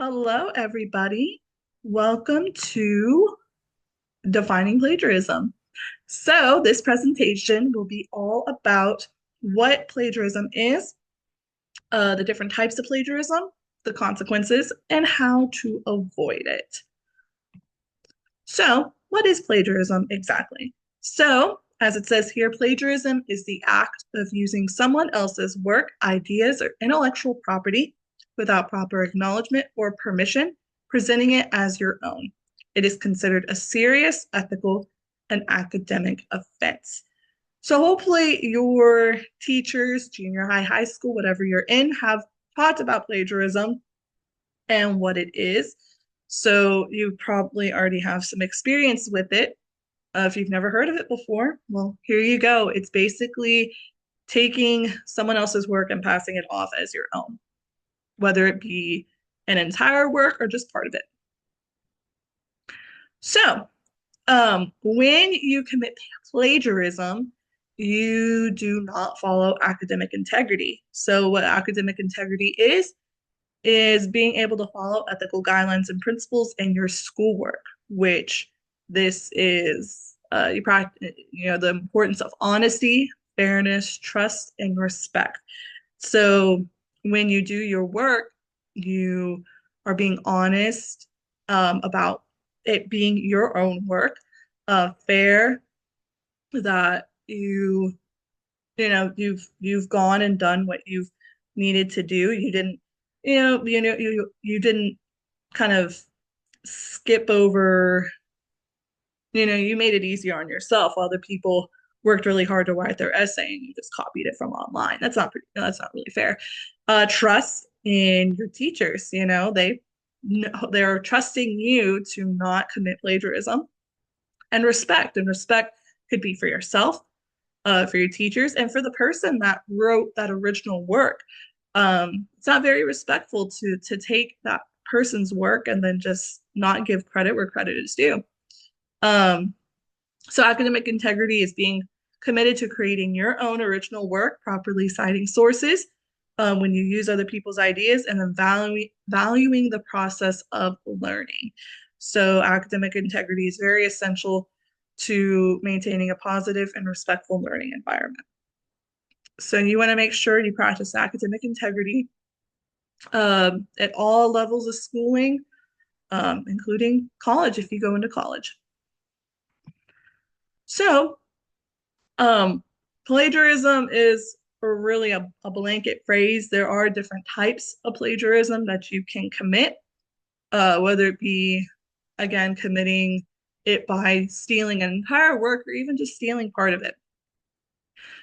Hello, everybody. Welcome to Defining Plagiarism. So, this presentation will be all about what plagiarism is, the different types of plagiarism, the consequences, and how to avoid it. So, what is plagiarism exactly? So, as it says here, plagiarism is the act of using someone else's work, ideas, or intellectual property without proper acknowledgement or permission, presenting it as your own. It is considered a serious ethical and academic offense. So, hopefully, your teachers, junior high, high school, whatever you're in, have taught about plagiarism and what it is. So you probably already have some experience with it. If you've never heard of it before, well, here you go. It's basically taking someone else's work and passing it off as your own, whether it be an entire work or just part of it. So, when you commit plagiarism, you do not follow academic integrity. So, what academic integrity is being able to follow ethical guidelines and principles in your schoolwork, which this is you practice, the importance of honesty, fairness, trust, and respect. So when you do your work, you are being honest about it being your own work, fair, that you've gone and done what you've needed to do. You didn't you didn't kind of skip over, you made it easier on yourself while other people worked really hard to write their essay and you just copied it from online. That's not really fair. Trust in your teachers. They're trusting you to not commit plagiarism. And respect could be for yourself, for your teachers, and for the person that wrote that original work. It's not very respectful to take that person's work and then just not give credit where credit is due. Um, so academic integrity is being committed to creating your own original work, properly citing sources when you use other people's ideas, and then valuing the process of learning. So academic integrity is very essential to maintaining a positive and respectful learning environment. So you want to make sure you practice academic integrity at all levels of schooling, including college if you go into college. So um, plagiarism is really a blanket phrase. There are different types of plagiarism that you can commit, whether it be, again, committing it by stealing an entire work or even just stealing part of it.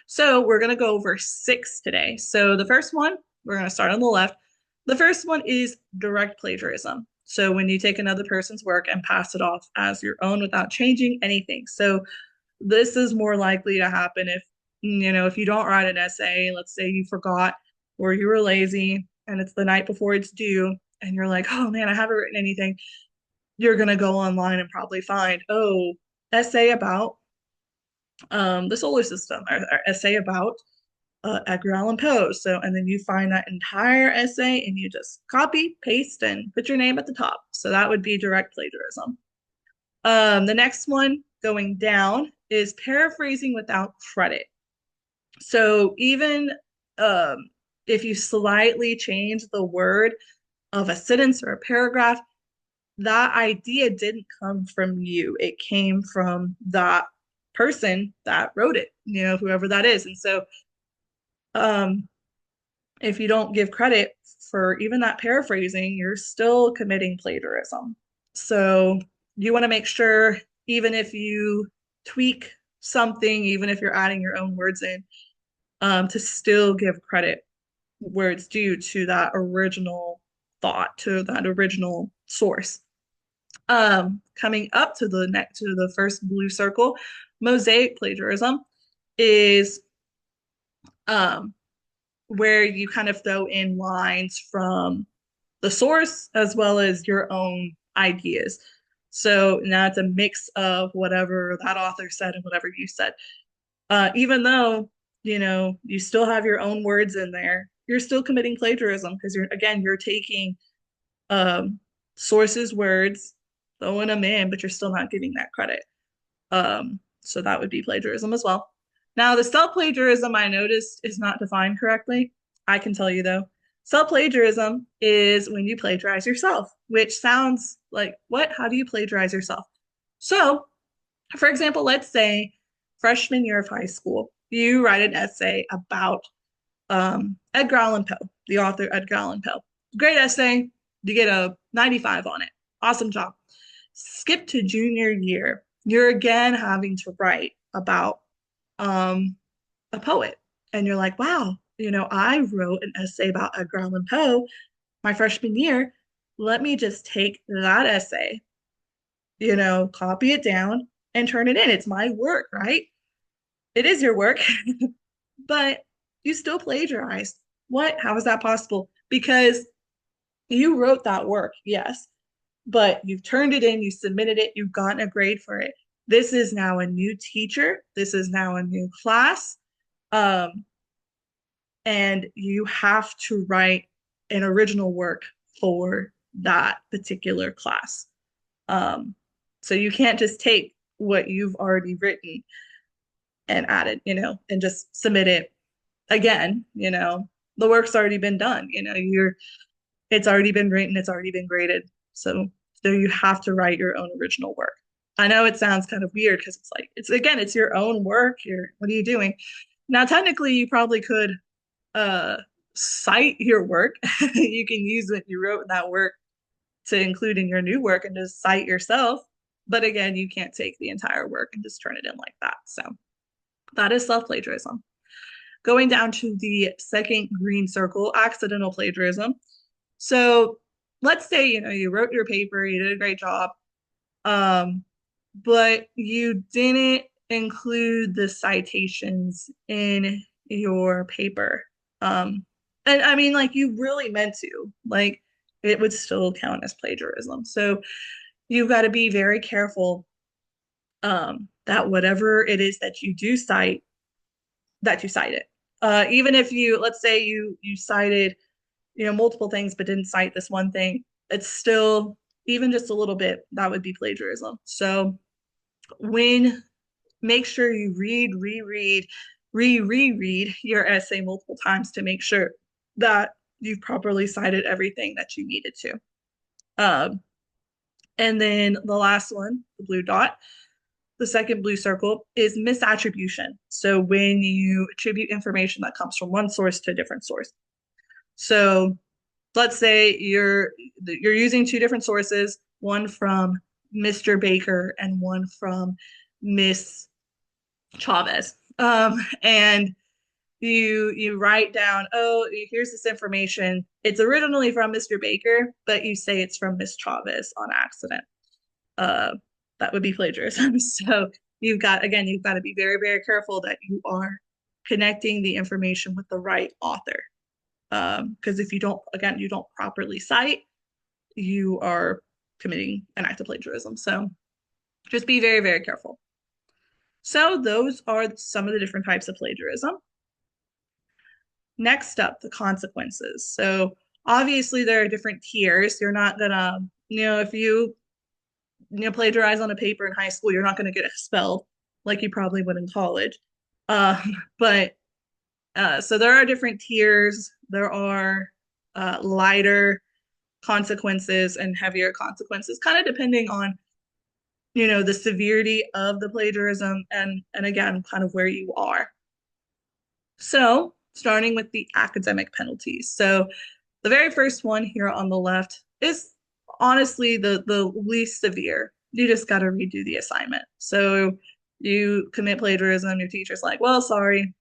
So we're going to go over six today. So the first one, we're going to start on the left. The first one is direct plagiarism. So when you take another person's work and pass it off as your own without changing anything. So this is more likely to happen if you don't write an essay, let's say you forgot or you were lazy and it's the night before it's due and you're like, oh man, I haven't written anything. You're going to go online and probably find, oh, essay about the solar system, or essay about Edgar Allan Poe. So, and then you find that entire essay and you just copy, paste, and put your name at the top. So that would be direct plagiarism. The next one going down is paraphrasing without credit. So even if you slightly change the word of a sentence or a paragraph, that idea didn't come from you. It came from that person that wrote it, whoever that is. And so um, if you don't give credit for even that paraphrasing, you're still committing plagiarism. So you want to make sure, even if you tweak something, even if you're adding your own words in, to still give credit where it's due to that original thought, to that original source. Coming up to the first blue circle, mosaic plagiarism is um, where you kind of throw in lines from the source as well as your own ideas. So now it's a mix of whatever that author said and whatever you said. Even though, you still have your own words in there, you're still committing plagiarism because you're taking Um, Sources, words, throwing them in, but you're still not getting that credit. So that would be plagiarism as well. Now, the self-plagiarism I noticed is not defined correctly. I can tell you though. Self-plagiarism is when you plagiarize yourself, which sounds like, what? How do you plagiarize yourself? So, for example, let's say freshman year of high school, you write an essay about Edgar Allan Poe, the author Edgar Allan Poe. Great essay. You get a 95 on it. Awesome job. Skip to junior year. You're again having to write about um, a poet. And you're like, wow, I wrote an essay about Edgar Allan Poe my freshman year. Let me just take that essay, copy it down and turn it in. It's my work, right? It is your work, but you still plagiarized. What? How is that possible? Because you wrote that work, yes, but you've turned it in, you submitted it, you've gotten a grade for it. This is now a new teacher. This is now a new class. Um, and you have to write an original work for that particular class. Um, so you can't just take what you've already written and add it, and just submit it again. The work's already been done. It's already been written, it's already been graded. So you have to write your own original work. I know it sounds kind of weird because it's like it's your own work. What are you doing? Now, technically, you probably could uh cite your work. You can use what you wrote in that work to include in your new work and just cite yourself. But again, you can't take the entire work and just turn it in like that. So that is self-plagiarism. Going down to the second green circle, accidental plagiarism. So let's say, you wrote your paper, you did a great job, um, but you didn't include the citations in your paper. And I mean, like you really meant to, like it would still count as plagiarism. So you've got to be very careful that whatever it is that you do cite, that you cite it. Even if let's say you cited multiple things but didn't cite this one thing, it's still even just a little bit, that would be plagiarism. So when make sure you reread, reread your essay multiple times to make sure that you've properly cited everything that you needed to. Um, and then the last one, the blue dot, the second blue circle is misattribution. So when you attribute information that comes from one source to a different source. So let's say you're using two different sources, one from Mr. Baker and one from Miss Chavez. And you write down, oh, here's this information. It's originally from Mr. Baker, but you say it's from Miss Chavez on accident. Uh, that would be plagiarism. So you've got to be very, very careful that you are connecting the information with the right author. Because if you don't properly cite, you are committing an act of plagiarism. So just be very, very careful. So those are some of the different types of plagiarism. Next up, the consequences. So obviously there are different tiers. You're not gonna, if plagiarize on a paper in high school, you're not gonna get expelled like you probably would in college. But so there are different tiers. There are lighter consequences and heavier consequences, kind of depending on the severity of the plagiarism and again kind of where you are. So starting with the academic penalties. So the very first one here on the left is honestly the least severe. You just got to redo the assignment. So you commit plagiarism, your teacher's like, well, sorry,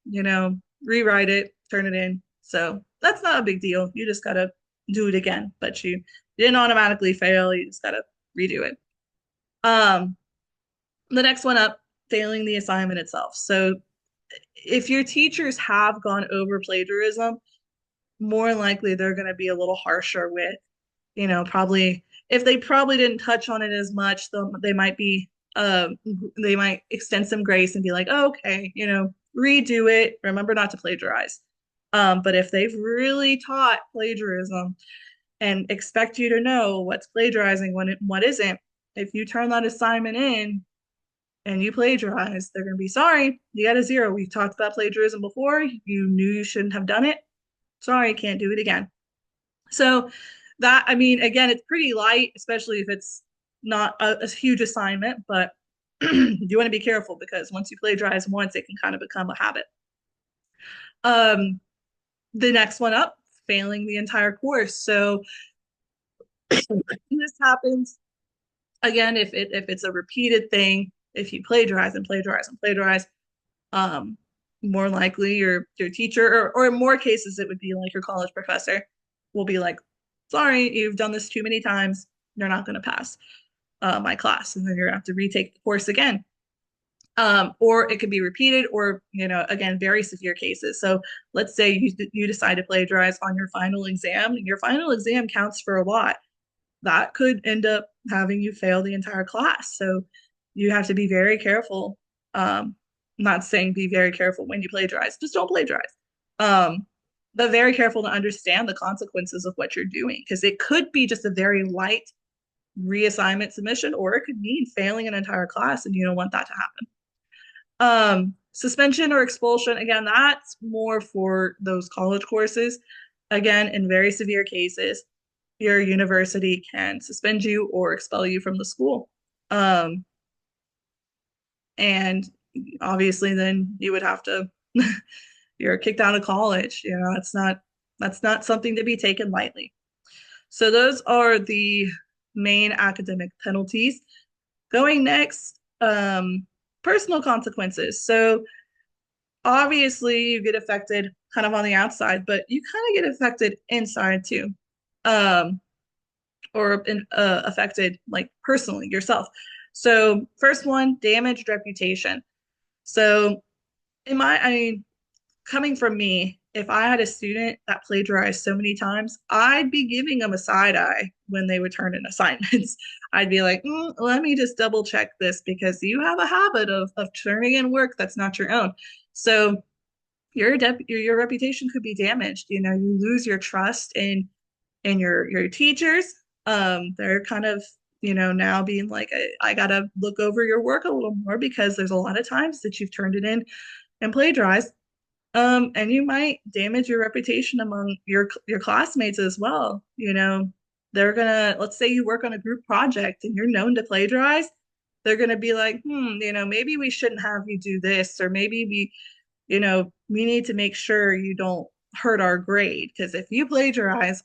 rewrite it, turn it in. So that's not a big deal. You just got to do it again, but you didn't automatically fail. You just got to redo it. The next one up, failing the assignment itself. So if your teachers have gone over plagiarism, more likely they're going to be a little harsher with, probably if they probably didn't touch on it as much, they might extend some grace and be like, oh, okay, redo it. Remember not to plagiarize. But if they've really taught plagiarism, and expect you to know what's plagiarizing, what isn't. If you turn that assignment in and you plagiarize, they're going to be sorry. You got a zero. We've talked about plagiarism before. You knew you shouldn't have done it. Sorry, can't do it again. So that, I mean, again, it's pretty light, especially if it's not a huge assignment, but you want to be careful because once you plagiarize once, it can kind of become a habit. Um, the next one up, failing the entire course. So this happens again if it's a repeated thing, if you plagiarize and plagiarize and plagiarize, um, more likely your teacher, or in more cases it would be like your college professor will be like, sorry, you've done this too many times, you're not going to pass my class, and then you're going to have to retake the course again. Or it could be repeated, or again, very severe cases. So let's say you decide to plagiarize on your final exam. Your final exam counts for a lot. That could end up having you fail the entire class. So you have to be very careful. I'm not saying be very careful when you plagiarize, just don't plagiarize. Um, but very careful to understand the consequences of what you're doing, because it could be just a very light reassignment submission, or it could mean failing an entire class, and you don't want that to happen. Suspension or expulsion, again, that's more for those college courses. Again, in very severe cases, your university can suspend you or expel you from the school. Um, and obviously then you would have to you're kicked out of college. That's not something to be taken lightly. So those are the main academic penalties. Going next, personal consequences. So obviously you get affected kind of on the outside, but you kind of get affected inside too. Um, or affected like personally yourself. So first one, damaged reputation. So I mean, coming from me, if I had a student that plagiarized so many times, I'd be giving them a side eye when they would turn in assignments. I'd be like, let me just double check this because you have a habit of turning in work that's not your own. So your reputation could be damaged. You lose your trust in your teachers. They're kind of now being like, I gotta look over your work a little more because there's a lot of times that you've turned it in and plagiarized. And you might damage your reputation among your classmates as well. They're gonna, let's say you work on a group project and you're known to plagiarize, they're gonna be like, maybe we shouldn't have you do this, or maybe we need to make sure you don't hurt our grade, because if you plagiarize,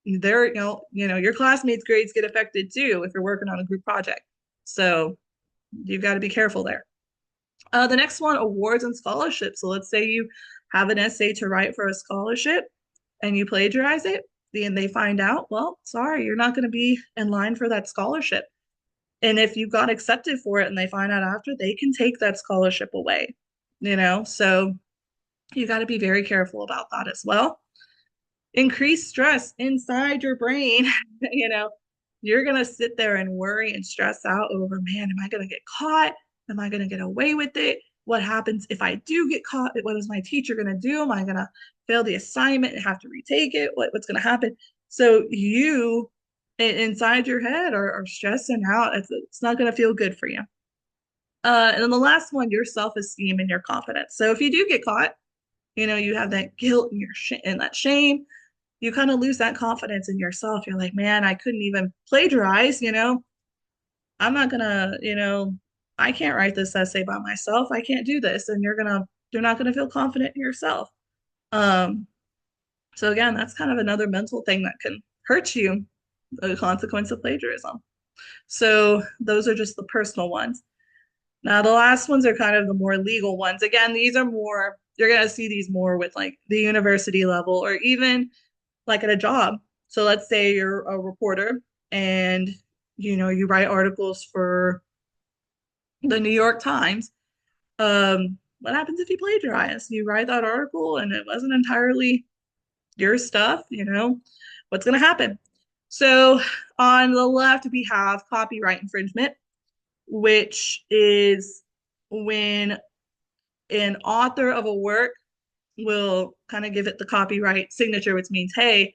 your classmates' grades get affected too if you're working on a group project. So you've got to be careful there. The next one, awards and scholarships. So let's say you have an essay to write for a scholarship and you plagiarize it, and they find out, well, sorry, you're not going to be in line for that scholarship. And if you got accepted for it and they find out after, they can take that scholarship away. So you got to be very careful about that as well. Increase stress inside your brain. you know, you're going to sit there and worry and stress out over, man, am I going to get caught? Am I going to get away with it? What happens if I do get caught? What is my teacher going to do? Am I going to fail the assignment and have to retake it? What's going to happen? So you inside your head are stressing out. It's not going to feel good for you. And then the last one, your self-esteem and your confidence. So if you do get caught, you have that guilt and and that shame, you kind of lose that confidence in yourself. You're like, man, I couldn't even plagiarize. I'm not gonna, I can't write this essay by myself. I can't do this. And you're not gonna feel confident in yourself. Um, so again, that's kind of another mental thing that can hurt you, the consequence of plagiarism. So those are just the personal ones. Now, the last ones are kind of the more legal ones. Again, these are more, you're going to see these more with like the university level, or even like at a job. So let's say you're a reporter and you write articles for the New York Times. What happens if you plagiarize? You write that article and it wasn't entirely your stuff, what's going to happen? So on the left, we have copyright infringement, which is when an author of a work will kind of give it the copyright signature, which means, hey,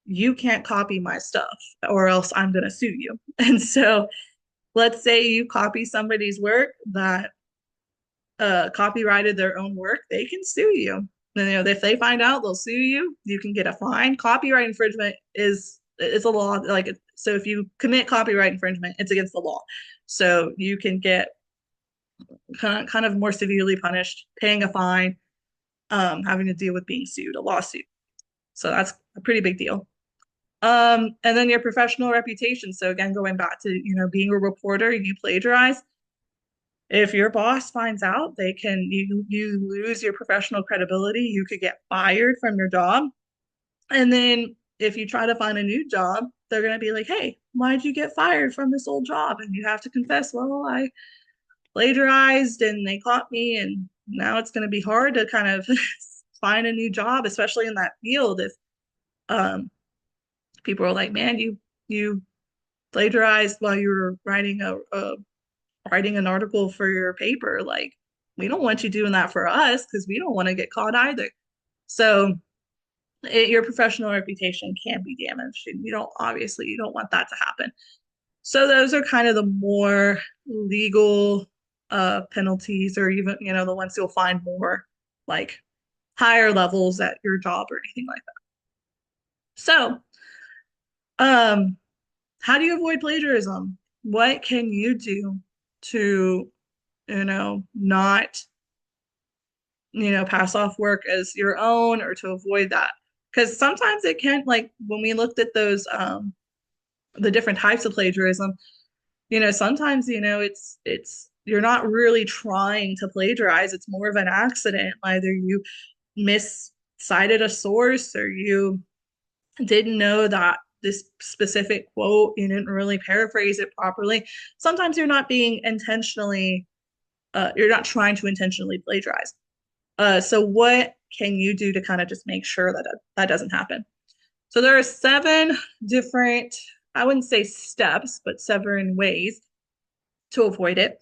you can't copy my stuff or else I'm going to sue you. And so let's say you copy somebody's work that copyrighted their own work, they can sue you. And, if they find out, they'll sue you. You can get a fine. Copyright infringement is it's a law. Like, so if you commit copyright infringement, it's against the law. So you can get kind of more severely punished, paying a fine, having to deal with being sued, a lawsuit. So that's a pretty big deal. And then your professional reputation. So again, going back to, being a reporter, you plagiarize. If your boss finds out, you lose your professional credibility. You could get fired from your job. And then if you try to find a new job, they're going to be like, hey, why'd you get fired from this old job? And you have to confess, well, I plagiarized and they caught me. And now it's going to be hard to kind of find a new job, especially in that field. If um, people are like, man, you plagiarized while you were writing an article for your paper. Like, we don't want you doing that for us because we don't want to get caught either. So your professional reputation can be damaged, and you don't want that to happen. So those are kind of the more legal penalties, or even the ones you'll find more like higher levels at your job or anything like that. So, um, how do you avoid plagiarism? What can you do to, not, pass off work as your own, or to avoid that? Because sometimes it can, like when we looked at those, the different types of plagiarism, sometimes, you're not really trying to plagiarize. It's more of an accident. Either you miscited a source, or you didn't know that this specific quote, you didn't really paraphrase it properly. Sometimes you're not trying to intentionally plagiarize. So what can you do to kind of just make sure that that doesn't happen? So there are 7 different, I wouldn't say steps, but 7 ways to avoid it.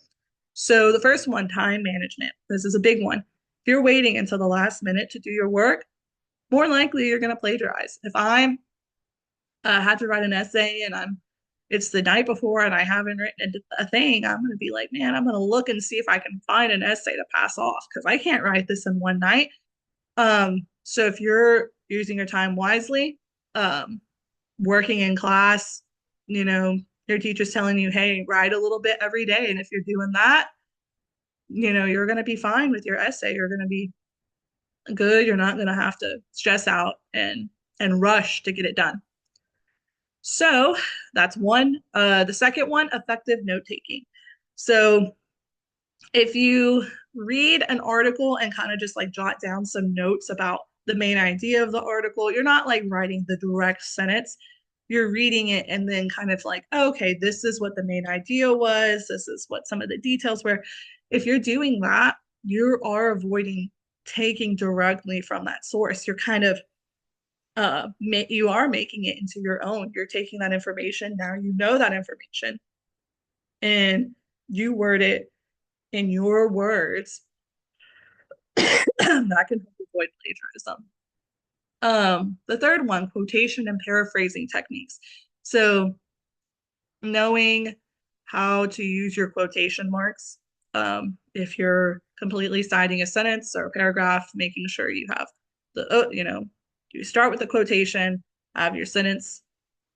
So the first one, time management. This is a big one. If you're waiting until the last minute to do your work, more likely you're going to plagiarize. If I'm had to write an essay and it's the night before and I haven't written a thing, I'm going to be like, man, I'm going to look and see if I can find an essay to pass off because I can't write this in one night. So if you're using your time wisely, um, working in class, your teacher's telling you, hey, write a little bit every day. And if you're doing that, you're going to be fine with your essay. You're going to be good. You're not going to have to stress out and rush to get it done. So that's one. The second one, effective note taking. So if you read an article and kind of just like jot down some notes about the main idea of the article, you're not like writing the direct sentence. You're reading it and then kind of like, okay, this is what the main idea was. This is what some of the details were. If you're doing that, you are avoiding taking directly from that source. You're kind of you are making it into your own. You're taking that information. Now you know that information and you word it in your words. That can help avoid plagiarism. The third one, quotation and paraphrasing techniques. So knowing how to use your quotation marks. If you're completely citing a sentence or a paragraph, making sure you have you start with the quotation, have your sentence,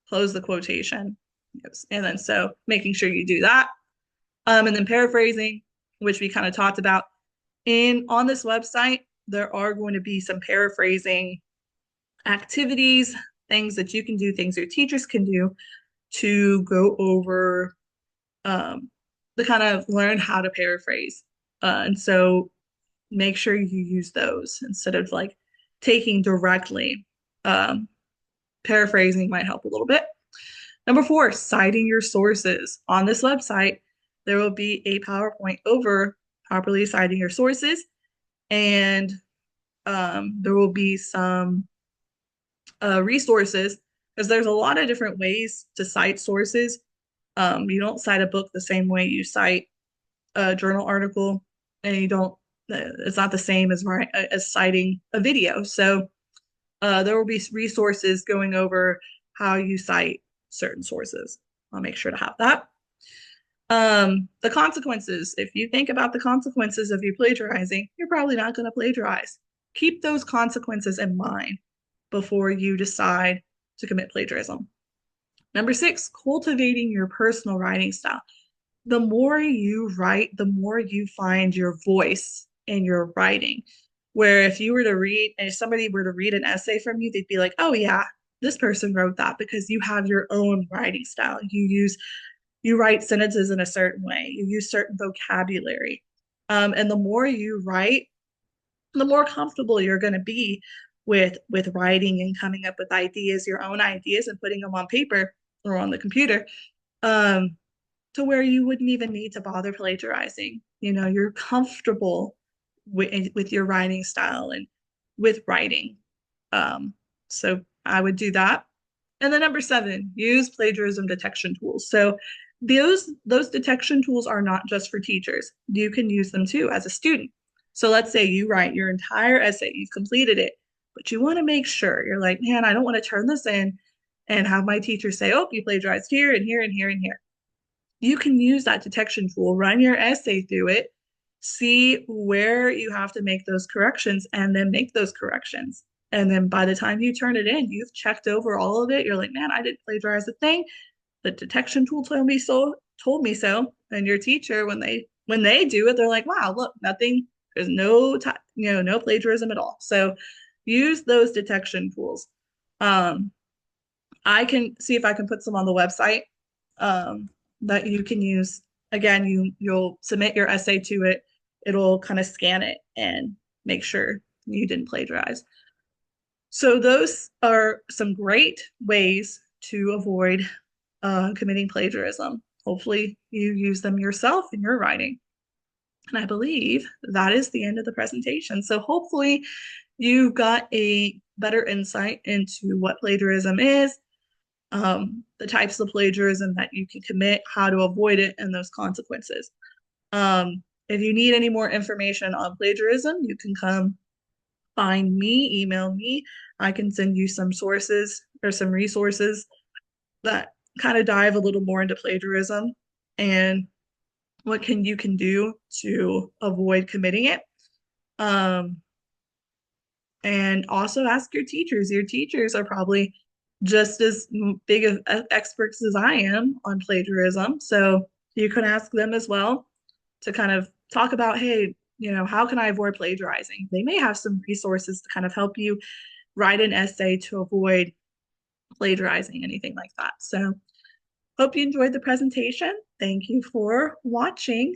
close the quotation. Yes. And then so making sure you do that. And then paraphrasing, which we kind of talked about. On this website, there are going to be some paraphrasing activities, things that you can do, things your teachers can do to go over to kind of learn how to paraphrase. And so make sure you use those instead of like taking directly. Paraphrasing might help a little bit. Number 4, citing your sources. On this website, there will be a PowerPoint over properly citing your sources, and there will be some resources because there's a lot of different ways to cite sources. You don't cite a book the same way you cite a journal article, and it's not the same as citing a video. So There will be resources going over how you cite certain sources. I'll make sure to have that. The consequences. If you think about the consequences of you plagiarizing, you're probably not going to plagiarize. Keep those consequences in mind before you decide to commit plagiarism. Number six, cultivating your personal writing style. The more you write, the more you find your voice in your writing. Where if you were to read, and if somebody were to read an essay from you, they'd be like, oh, yeah, this person wrote that because you have your own writing style. You write sentences in a certain way, you use certain vocabulary. And the more you write, the more comfortable you're going to be with writing and coming up with ideas, your own ideas, and putting them on paper or on the computer. Um, to where you wouldn't even need to bother plagiarizing. You know, you're comfortable with your writing style and with writing. So I would do that. And then number seven, use plagiarism detection tools. So those detection tools are not just for teachers. You can use them too as a student. So let's say you write your entire essay, you've completed it, but you want to make sure you're like, man, I don't want to turn this in and have my teacher say, oh, you plagiarized here and here and here and here. You can use that detection tool, run your essay through it, see where you have to make those corrections, and then make those corrections. And then by the time you turn it in, you've checked over all of it. You're like, man, I didn't plagiarize a thing. The detection tool told me so. And your teacher, when they do it, they're like, wow, look, nothing, there's no plagiarism at all. So use those detection tools. Um, I can see if I can put some on the website um, that you can use. Again, you'll submit your essay to it. It'll kind of scan it and make sure you didn't plagiarize. So those are some great ways to avoid committing plagiarism. Hopefully you use them yourself in your writing. And I believe that is the end of the presentation. So hopefully you got a better insight into what plagiarism is, the types of plagiarism that you can commit, how to avoid it, and those consequences. If you need any more information on plagiarism, you can come find me, email me. I can send you some sources or some resources that kind of dive a little more into plagiarism and what you can do to avoid committing it. Um, and also ask your teachers. Your teachers are probably just as big of experts as I am on plagiarism. So you can ask them as well to kind of talk about, hey, how can I avoid plagiarizing? They may have some resources to kind of help you write an essay to avoid plagiarizing, anything like that. So hope you enjoyed the presentation. Thank you for watching.